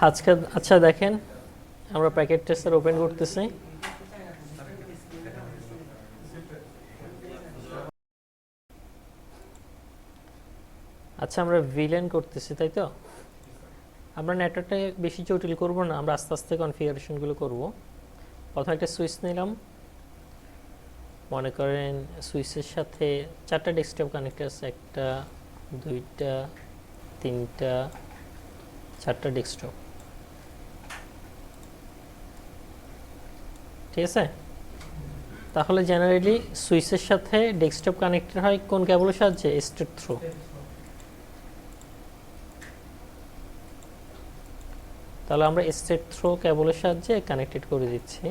আজকে আচ্ছা দেখেন আমরা প্যাকেট টেস্টার ওপেন করতেছি। আচ্ছা আমরা VLAN করতেছি তাই তো, আমরা নেটওয়ার্কটা বেশি জটিল করব না, আমরা আস্তে আস্তে কনফিগারেশনগুলো করব। প্রথমে একটা সুইচ নিলাম, মনে করেন সুইচের সাথে 4টা ডেস্কটপ কানেক্ট আছে, 1টা 2টা 3টা 4টা ডেস্কটপ, ঠিক আছে। তাহলে জেনারেলি সুইচের সাথে ডেস্কটপ কানেক্টেড হয় কোন কেবলের সাহায্যে? Straight through. তাহলে আমরা স্ট্রেট থ্রু কেবলের সাহায্যে কানেক্টেড করে দিচ্ছি।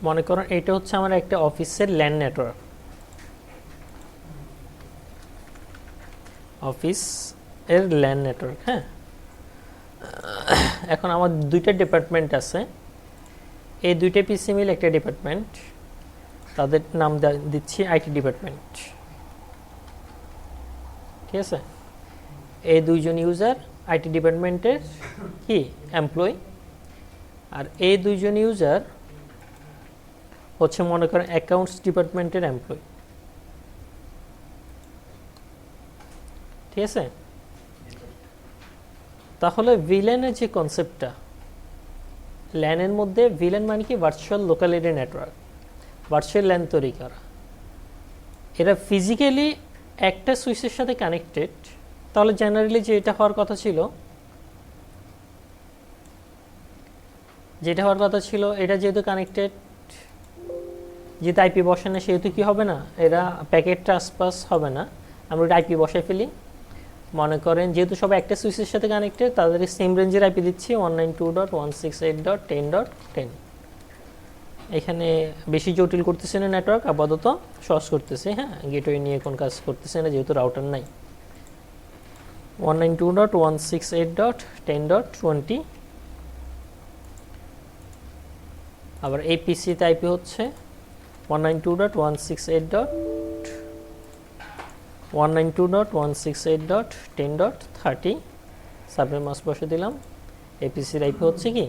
মনে করেন এটা হচ্ছে আমার একটা অফিসের ল্যান নেটওয়ার্ক, অফিস এর ল্যান নেটওয়ার্ক। হ্যাঁ, এখন আমার 2টা ডিপার্টমেন্ট আছে, এই 2টা পিসি মিলে একটা ডিপার্টমেন্ট, তাদের নাম দিচ্ছি আইটি ডিপার্টমেন্ট, ঠিক আছে। এই 2জন ইউজার আইটি ডিপার্টমেন্টের কি এমপ্লয়ি, আর এই 2জন ইউজার হচ্ছে মনে করেন অ্যাকাউন্টস ডিপার্টমেন্টের এমপ্লয়ি, ঠিক আছে। তাহলে ভিল্যানের যে কনসেপ্টটা, ল্যানের মধ্যে ভিল্যান মানে কি? Virtual local area network, virtual LAN তৈরি করা। এরা ফিজিক্যালি একটা সুইচের সাথে কানেক্টেড, তাহলে জেনারেলি যেটা হওয়ার কথা ছিল, এটা যেহেতু কানেক্টেড, যেহেতু আইপি বসানো, সেহেতু কি হবে না, এরা প্যাকেট ট্রান্সপাস হবে না। আমরা ওটা আইপি বসাই ফেলি, মনে করেন যেহেতু সবাই একটা সুইচের সাথে কানেক্টেড, তাদের সেম রেঞ্জের আইপি দিচ্ছি 192.168.10.10। এখানে বেশি জটিল করতেছে না নেটওয়ার্ক, আপাতত সহজ করতেছে। হ্যাঁ, গেটওয়ে নিয়ে কোন কাজ করতেছে না, যেহেতু রাউটার নাই। 192.168.10.20। আবার এই পিসিতে আইপি হচ্ছে 192.168.10.30। সাবনেট মাস্ক বসে দিলাম। এপিসির আইপি হচ্ছে কি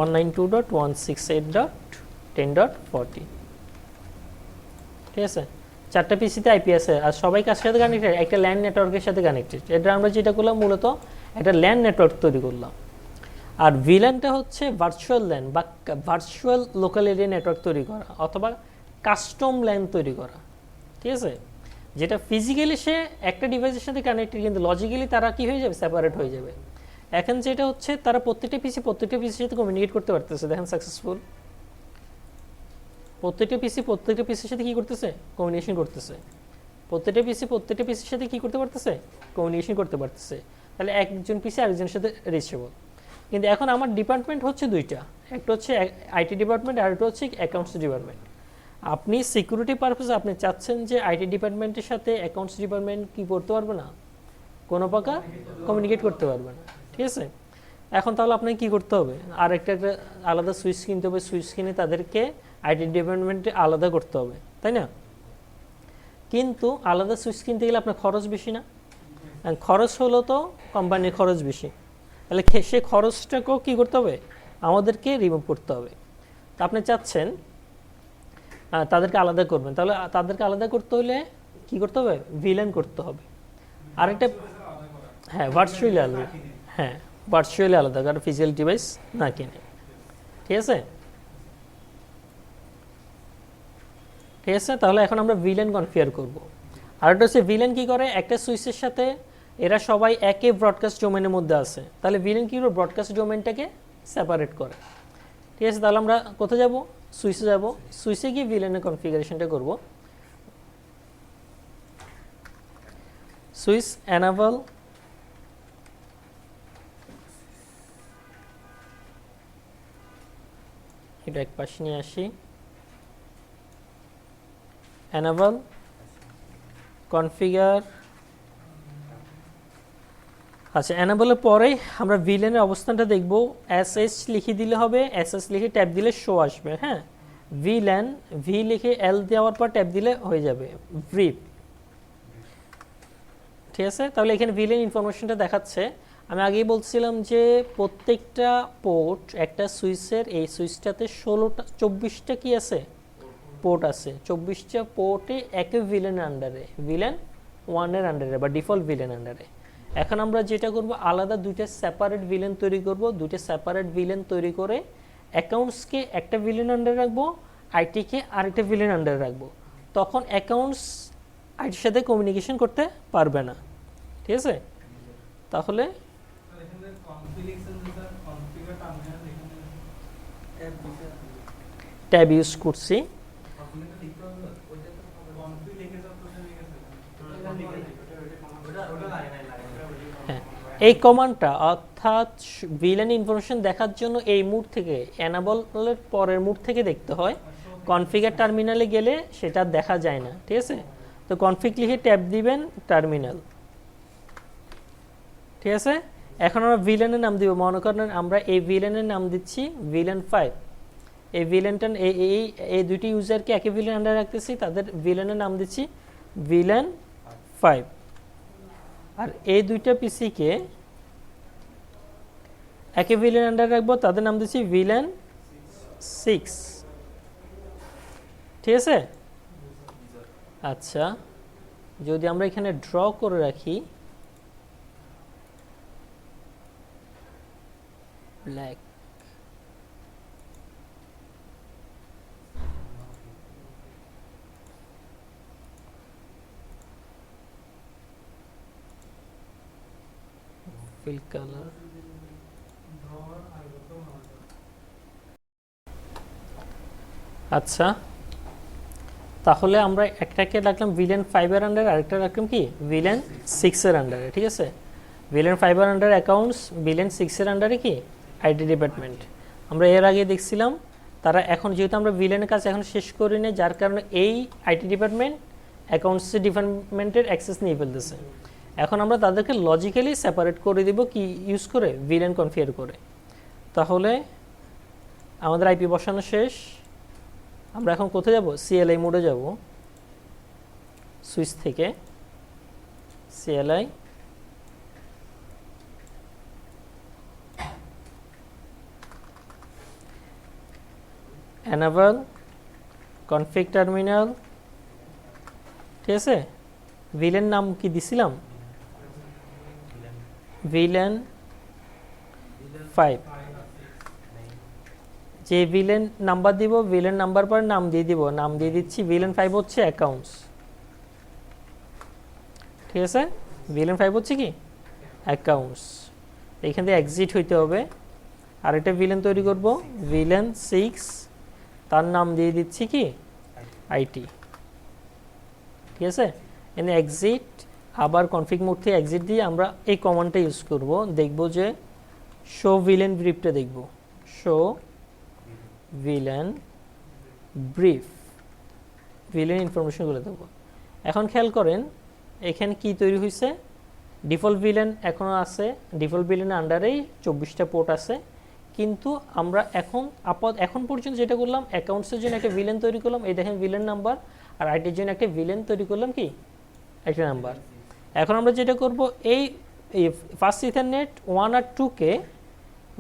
192.168.10.40, ঠিক আছে। 4টা পিসিতে আইপি আছে, আর সবাই কার সাথে কানেক্টেড? একটা ল্যান নেটওয়ার্কের সাথে কানেক্টেড। এটা আমরা যেটা করলাম মূলত একটা ল্যান নেটওয়ার্ক তৈরি করলাম। আর ভিল্যানটা হচ্ছে ভার্চুয়াল ল্যান বা ভার্চুয়াল লোকাল এরিয়া নেটওয়ার্ক তৈরি করা, অথবা কাস্টম ল্যান তৈরি করা, ঠিক আছে। যেটা ফিজিক্যালি সে একটা ডিভাইসের সাথে কানেক্টেড, কিন্তু লজিক্যালি তারা কি হয়ে যাবে? সেপারেট হয়ে যাবে। এখন যেটা হচ্ছে, তারা প্রত্যেকটা পিসির সাথে কমিউনিকেট করতে পারতেছে। দেখেন সাকসেসফুল, প্রত্যেকটা পিসির সাথে কি করতেছে? কমিউনিকেশন করতেছে। প্রত্যেকটা পিসির সাথে কি করতে পারতেছে? কমিউনিকেশন করতে পারতেছে। তাহলে একজন পিসি আরেকজনের সাথে রিচেবল। কিন্তু এখন আমার ডিপার্টমেন্ট হচ্ছে 2টা, একটা হচ্ছে আইটি ডিপার্টমেন্ট, আর একটা হচ্ছে অ্যাকাউন্টস ডিপার্টমেন্ট। আপনি সিকিউরিটি পারপাসে আপনি চাচ্ছেন যে আইটি ডিপার্টমেন্টের সাথে অ্যাকাউন্টস ডিপার্টমেন্ট কি করতে পারবে না, কোনো প্রকার কমিউনিকেট করতে পারবে না, ঠিক আছে। এখন তাহলে আপনাকে কি করতে হবে? আর একটা আলাদা সুইচ কিনতে হবে, সুইচ কিনে তাদেরকে আইটি ডিপার্টমেন্টে আলাদা করতে হবে, তাই না? কিন্তু আলাদা সুইচ কিনতে গেলে আপনার খরচ বেশি না? খরচ হলো তো কোম্পানির খরচ বেশি, তাহলে সে খরচটাকেও কী করতে হবে? আমাদেরকে রিমুভ করতে হবে। তা আপনি চাচ্ছেন তাদেরকে আলাদা করবেন, তাহলে তাদেরকে আলাদা করতে হলে কি করতে হবে? ভিল্যান করতে হবে। আরেকটা, হ্যাঁ ভার্চুয়ালি আলাদা, হ্যাঁ ভার্চুয়ালি আলাদা, কারণ ফিজিক্যাল ডিভাইস না কিনে, ঠিক আছে। তাহলে এখন আমরা ভিল্যান কনফিগার করব। আরেকটা হচ্ছে ভিল্যান কি করে? একটা সুইচের সাথে এরা সবাই একই ব্রডকাস্ট ডোমেনের মধ্যে আছে, তাহলে ভিল্যান কি করে? ব্রডকাস্ট ডোমেনটাকে সেপারেট করে, ঠিক আছে। তাহলে আমরা কোথায় যাব? সুইচে যাব। সুইচে গিয়ে ভিল্যানের কনফিগারেশনটা করব। সুইচ এনাবল এটা এক পাশে নিয়ে আসি, এনাবল কনফিগার। আচ্ছা, এনাবলের পরে আমরা ভিল্যানের অবস্থানটা দেখব। এসএস লিখে দিলে হবে, এসএস লিখে ট্যাব দিলে শো আসবে। হ্যাঁ, VLAN, ভি লিখে এল দেওয়ার পর ট্যাব দিলে হয়ে যাবে ব্রিফ। ঠিক আছে, তাহলে এখানে VLAN ইনফরমেশনটা দেখাচ্ছে। আমি আগেই বলছিলাম যে প্রত্যেকটা পোর্ট একটা সুইচের, এই সুইচটাতে 24টা কি আছে পোর্ট আছে, 24টা পোর্টে একই VLAN আন্ডারে, VLAN 1 এর আন্ডারে বা ডিফল্ট VLAN আন্ডারে। এখন আমরা যেটা করব, আলাদা দুইটা সেপারেট VLAN তৈরি করব। দুইটা সেপারেট VLAN তৈরি করে অ্যাকাউন্টসকে একটা VLAN আন্ডারে রাখবো, আইটিকে আরেকটা VLAN আন্ডারে রাখবো। তখন অ্যাকাউন্টস আইটির সাথে কমিউনিকেশন করতে পারবে না। ঠিক আছে, তাহলে ট্যাব ইউজ করছি। হ্যাঁ, এই কমান্ডটা অর্থাৎ VLAN ইনফরমেশন দেখার জন্য এই মুড থেকে, এনাবলের পরের মুড থেকে দেখতে হয়। কনফিগার টার্মিনালে গেলে সেটা দেখা যায় না। ঠিক আছে, তো কনফিগ লিখে ট্যাব দিবেন টার্মিনাল। ঠিক আছে, এখন আমরা VLAN এর নাম দিব। মনে করেন আমরা এই VLAN এর নাম দিচ্ছি VLAN 5। এই VLANটা এই দুটি ইউজারকে একই VLAN আন্ডারে রাখতেছি, তাদের VLAN এর নাম দিচ্ছি VLAN 5। আর এই দুইটা পিসিকে একই VLAN আন্ডারে রাখবো, তাদের নাম দিচ্ছি VLAN 6। ঠিক আছে, আচ্ছা যদি আমরা এখানে ড্র করে রাখি ব্ল্যাক, fill color, আচ্ছা তাহলে আমরা একটাকে রাখলাম VLAN 5 এর আন্ডারে, আরেকটা রাখলাম কি VLAN 6 এর আন্ডারে। ঠিক আছে, VLAN 5 এর আন্ডারে অ্যাকাউন্টস, VLAN 6 এর আন্ডারে কি আইটি ডিপার্টমেন্ট। আমরা এর আগে দেখছিলাম তারা এখন যেহেতু আমরা VLAN এর কাজ এখন শেষ করি না, যার কারণে এই আইটি ডিপার্টমেন্ট অ্যাকাউন্টস ডিপার্টমেন্টের অ্যাক্সেস নিয়ে ফেলতেছে। এখন আমরা তাদেরকে লজিক্যালি সেপারেট করে দিব কি ইউজ করে, VLAN কনফিগার করে। তাহলে আমাদের আইপি বসানো শেষ। আমরা এখন কোথায় যাব, CLI মোডে যাব। সুইচ থেকে CLI, enable config terminal। ঠিক আছে, VLAN নাম কি দিছিলাম, VLAN 5। যে VLAN নাম্বার দিব, VLAN নাম্বার পর নাম দিয়ে দিব, নাম দিয়ে দিচ্ছি VLAN 5 হচ্ছে অ্যাকাউন্টস। ঠিক আছে, VLAN 5 হচ্ছে কি অ্যাকাউন্টস। এখান থেকে এক্সিট হইতে হবে। আরেকটা VLAN তৈরি করব VLAN 6, তার নাম দিয়ে দিচ্ছি কি আইটি। ঠিক আছে, এখানে এক্সিট, আবার কনফিগ মোড থেকে এক্সিট দিয়ে আমরা এই কমান্ডটা ইউজ করব। দেখব যে শো VLAN ব্রিফটা দেখব, শো VLAN ব্রিফ, VLAN ইনফরমেশনগুলো দেবো। এখন খেয়াল করেন এখানে কি তৈরি হয়েছে, ডিফল্ট VLAN এখনও আছে, ডিফল্ট VLAN আন্ডারেই 24টা পোর্ট আছে। কিন্তু আমরা এখন পর্যন্ত যেটা করলাম, অ্যাকাউন্টসের জন্য একটা VLAN তৈরি করলাম, এই দেখেন VLAN নাম্বার, আর আইটির জন্য একটা VLAN তৈরি করলাম কি একটা নাম্বার। এখন আমরা যেটা করব, এই ফার্স্ট ইথারনেট 1 আর 2-কে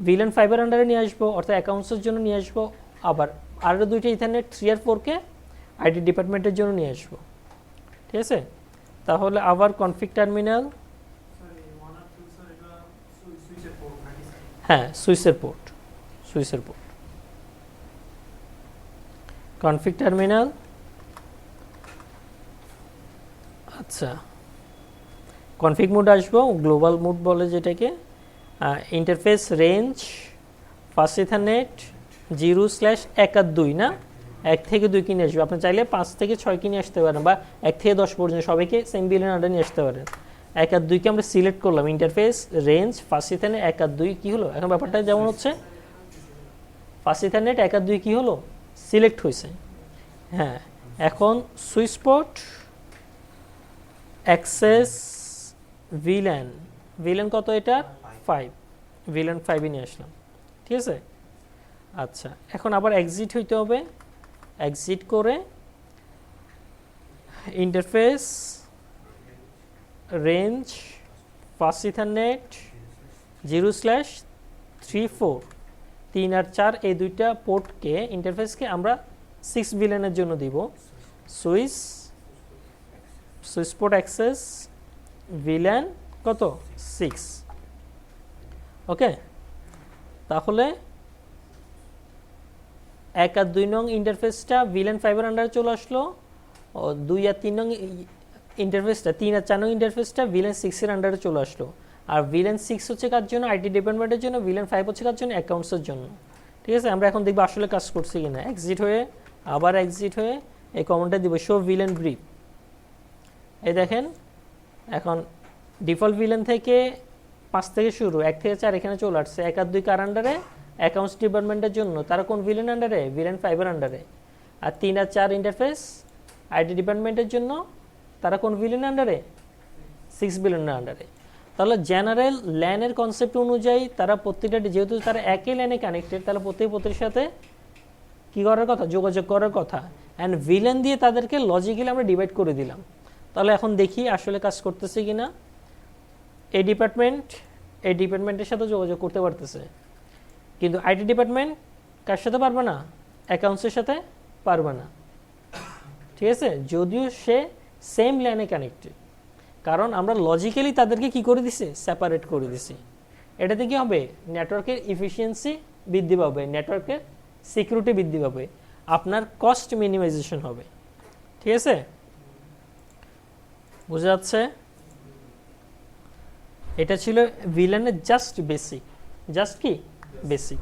VLAN 5 এর আন্ডারে নিয়ে আসবো, অর্থাৎ অ্যাকাউন্টসের জন্য নিয়ে আসবো। আবার আরও দুইটা ইথারনেট 3 আর 4-কে আইটি ডিপার্টমেন্টের জন্য নিয়ে আসবো। ঠিক আছে, তাহলে আবার কনফিগ টার্মিনাল, হ্যাঁ সুইচের পোর্ট, কনফিগ টার্মিনাল। আচ্ছা কনফিগ মোড আসবো, গ্লোবাল মোড বলে যেটাকে, ইন্টারফেস রেঞ্জ ফার্স্ট ইথারনেট 0/1 আর 2 না, 1 থেকে 2 কিনে আসবে। আপনি চাইলে 5 থেকে 6 কিনে আসতে পারেন, বা 1 থেকে 10 পর্যন্ত সবাইকে সেম VLAN আন্ডারে নিয়ে আসতে পারেন। 1 আর 2-কে আমরা সিলেক্ট করলাম, ইন্টারফেস রেঞ্জ ফার্স্ট ইথারনেট 1 আর 2 কি হলো, এখন ব্যাপারটা যেমন হচ্ছে ফার্স্ট ইথারনেট 1 আর 2 কি হলো সিলেক্ট হয়েছে। হ্যাঁ, এখন সুইচ পোর্ট অ্যাক্সেস VLAN কত, এটা 5, VLAN 5 নিয়ে আসলাম। ঠিক আছে, আচ্ছা এখন আবার এক্সিট হইতে হবে, এক্সিট করে ইন্টারফেস রেঞ্জ ফাস্ট ইথারনেট 0/34 3 আর 4 এই দুইটা পোর্টকে ইন্টারফেসকে আমরা 6 VLAN-এর জন্য দিব সুইচ পোর্ট অ্যাক্সেস VLAN কত 6 ওকে তাহলে 1 আর 2 নং ইন্টারফেসটা VLAN 5 এর আন্ডারে চলে আসলো ও 2 আর 3 নং ইন্টারফেসটা 3 আর 4 নং ইন্টারফেসটা VLAN 6 এর আন্ডারে চলে আসলো আর VLAN 6 হচ্ছে কার জন্য আইটি ডিপার্টমেন্টের জন্য VLAN 5 হচ্ছে কার জন্য অ্যাকাউন্টসের জন্য ঠিক আছে আমরা এখন দেখব আসলে কাজ করছে কিনা এক্সিট হয়ে আবার এক্সিট হয়ে এই কমান্ডটা দিব শো VLAN ব্রিফ এই দেখেন এখন ডিফল্ট VLAN থেকে 5 থেকে শুরু 1 থেকে 4 এখানে চলে আসছে 1 আর 2 কার আন্ডারে অ্যাকাউন্টস ডিপার্টমেন্টের জন্য তারা কোন VLAN আন্ডারে VLAN 5 এর আন্ডারে আর 3 আর 4 ইন্টারফেস আইটি ডিপার্টমেন্টের জন্য তারা কোন VLAN আন্ডারে 6 VLAN এর আন্ডারে তাহলে জেনারেল ল্যানের কনসেপ্ট অনুযায়ী তারা প্রত্যেকটা যেহেতু তারা একই ল্যানে কানেক্টেড তাহলে প্রত্যেকের সাথে কি করার কথা যোগাযোগ করার কথা অ্যান্ড VLAN দিয়ে তাদেরকে লজিক্যালি আমরা ডিভাইড করে দিলাম তাহলে এখন দেখি আসলে কাজ করতেছে কিনা এই ডিপার্টমেন্টের সাথে যোগাযোগ করতে পারতেছে কিন্তু আইটি ডিপার্টমেন্ট কার সাথে পারবে না অ্যাকাউন্টসের সাথে পারবে না ঠিক আছে যদিও সে সেম ল্যানে কানেক্টেড কারণ আমরা লজিক্যালি তাদেরকে কি করে দিছি সেপারেট করে দিছি এটাতে কি হবে নেটওয়ার্কের এফিসিয়েন্সি বৃদ্ধি পাবে নেটওয়ার্কের সিকিউরিটি বৃদ্ধি পাবে আপনার কস্ট মিনিমাইজেশন হবে ঠিক আছে বুঝা যাচ্ছে এটা ছিল VLAN-এর জাস্ট কি বেসিক